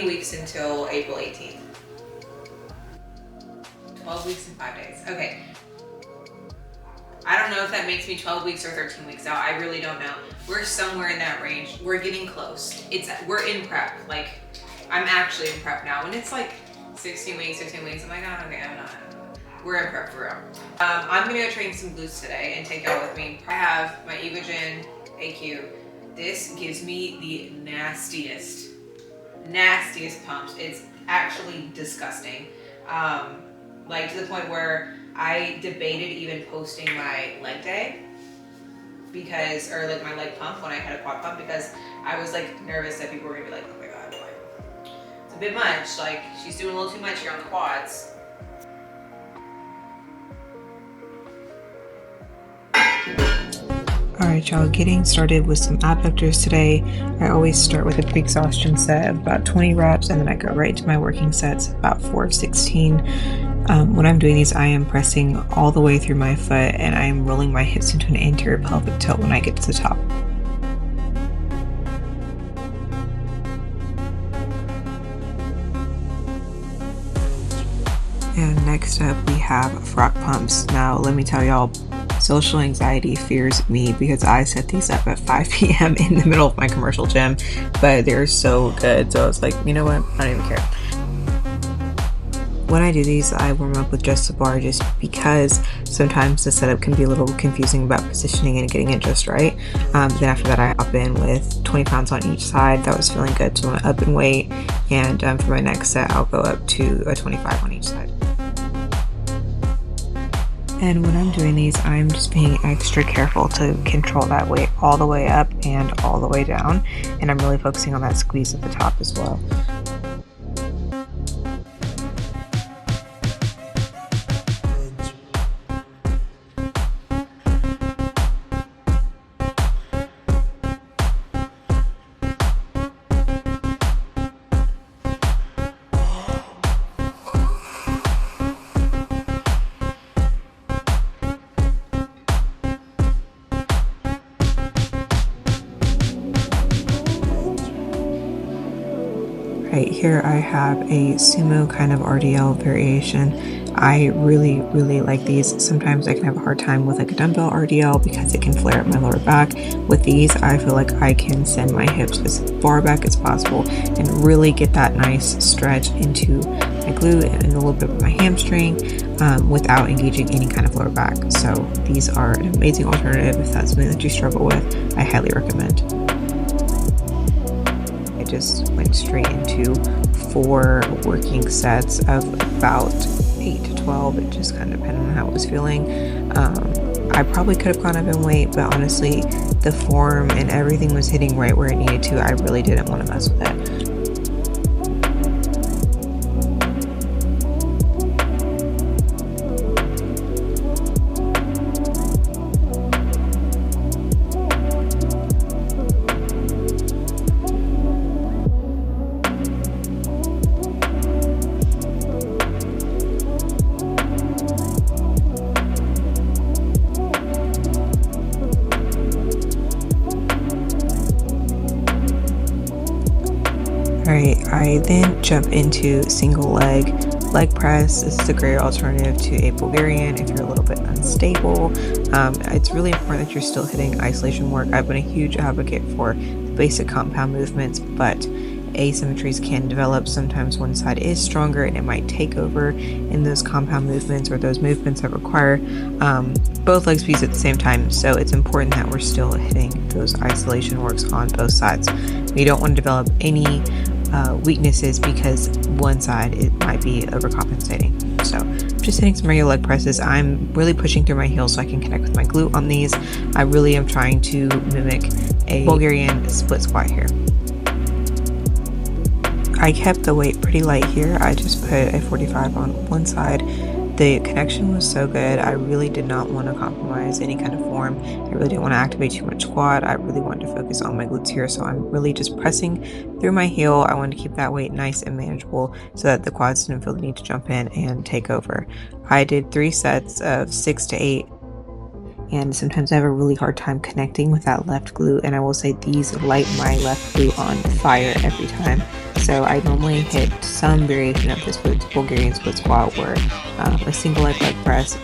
weeks until April 18th. 12 weeks and 5 days. Okay. I don't know if that makes me 12 weeks or 13 weeks out. I really don't know. We're somewhere in that range. We're getting close. We're in prep. Like, I'm actually in prep now. When it's like 16 weeks, 15 weeks, I'm like, oh, okay, I'm not. We're in prep for real. I'm gonna go train some glutes today and take y'all with me. I have my Evogen AQ. This gives me the nastiest pumps. It's actually disgusting. Like to the point where I debated even posting my leg day or like my leg pump when I had a quad pump, because I was like nervous that people were gonna be like, oh my God, like, it's a bit much. Like, she's doing a little too much here on the quads. Alright y'all, getting started with some abductors today. I always start with a pre-exhaustion set of about 20 reps, and then I go right to my working sets, about 4 of 16. When I'm doing these, I am pressing all the way through my foot, and I am rolling my hips into an anterior pelvic tilt when I get to the top. And next up we have frog pumps. Now let me tell y'all, social anxiety fears me because I set these up at 5 p.m. in the middle of my commercial gym, but they're so good. So I was like, you know what? I don't even care. When I do these, I warm up with just the bar, just because sometimes the setup can be a little confusing about positioning and getting it just right. Then after that, I hop in with 20 pounds on each side. That was feeling good, so I'm up in weight. And for my next set, I'll go up to a 25 on each side. And when I'm doing these, I'm just being extra careful to control that weight all the way up and all the way down. And I'm really focusing on that squeeze at the top as well. Right here I have a sumo kind of RDL variation. I really like these. Sometimes I can have a hard time with like a dumbbell RDL because it can flare up my lower back. With these, I feel like I can send my hips as far back as possible and really get that nice stretch into my glute and a little bit of my hamstring without engaging any kind of lower back. So these are an amazing alternative if that's something that you struggle with. I highly recommend. Just went straight into 4 working sets of about 8 to 12. It just kind of depended on how I was feeling. I probably could have gone up in weight, but honestly, the form and everything was hitting right where it needed to. I really didn't want to mess with it. Alright, I then jump into single leg press. This is a great alternative to a Bulgarian if you're a little bit unstable. It's really important that you're still hitting isolation work. I've been a huge advocate for the basic compound movements, but asymmetries can develop. Sometimes one side is stronger and it might take over in those compound movements or those movements that require both leg speeds at the same time. So it's important that we're still hitting those isolation works on both sides. We don't want to develop any weaknesses because one side it might be overcompensating. So just hitting some regular leg presses. I'm really pushing through my heels so I can connect with my glute on these. I really am trying to mimic a Bulgarian split squat here. I kept the weight pretty light here. I just put a 45 on one side. The connection was so good. I really did not want to compromise any kind of form. I really didn't want to activate too much quad. I really wanted to focus on my glutes here. So I'm really just pressing through my heel. I wanted to keep that weight nice and manageable so that the quads didn't feel the need to jump in and take over. I did 3 sets of 6 to 8. And sometimes I have a really hard time connecting with that left glute. And I will say these light my left glute on fire every time. So I normally hit some variation of this Bulgarian split squat, where a single leg press,